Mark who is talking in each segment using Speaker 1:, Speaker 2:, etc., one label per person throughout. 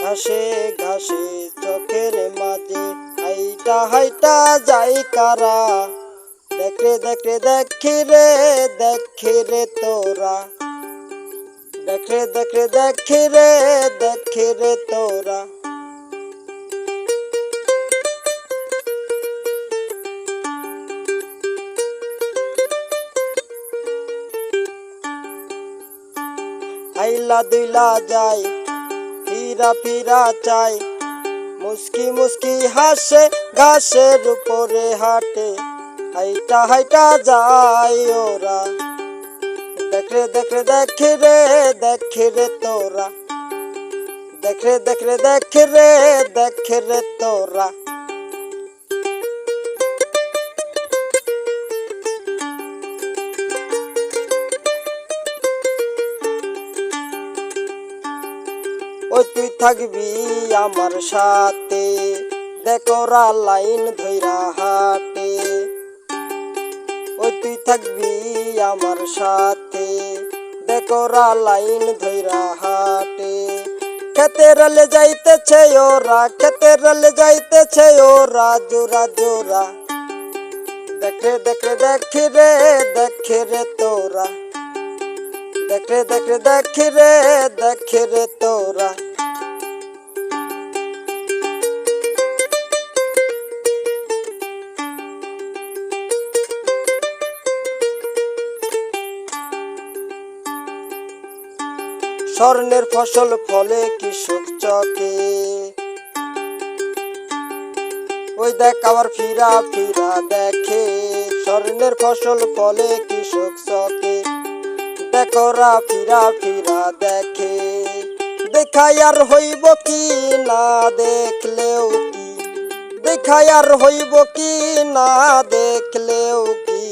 Speaker 1: ঘাসে ঘাসে চোখের মাঝে হাইটা হাইটা যাই কারা, দেখে দেখে দেখি রে তোরা, দেখে দেখে দেখি রে তোরা। আইলা দুইলা যায় ফিরা ফিরা চাই, মুস্কি মুস্কি হাসে ঘাসের উপরে হাঁটে, হাইটা হাইটা যায় ওরা, দেখে দেখে দেখি রে তোরা, দেখে দেখে দেখি রে তোরা। ওই তুই থাকবি আমার সাথে, দেখোরা লাইন ধইরা হাটে, ওই তুই থাকবি আমার সাথে, দেখোরা লাইন ধইরা হাটে। খেতে রলে যাইতেছে ওরা, খেতে রলে যাইতেছে ওরা জোরা জোরা, দেখে দেখে দেখি রে তোরা, দেখে দেখে দেখি রে তোরা। স্বর্ণের ফসল ফলে কৃষক চকে, ওই দেখ আবার ফিরা ফিরা দেখে, স্বর্ণের ফসল ফলে কৃষক চকে, দেখোরা ফিরা ফিরা দেখে। দেখাই আর হইব কি না দেখলেও কি, দেখাই আর হইব কি না দেখলেও কি,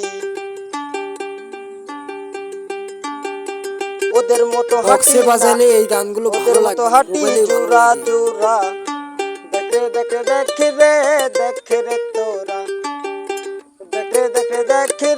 Speaker 1: ওদের মতো
Speaker 2: বক্সে বাজালে এই গানগুলো ভালো লাগে,
Speaker 1: মতো হাঁটি জোরা জোরা, দেখে দেখে দেখি রে তোরা, দেখে দেখে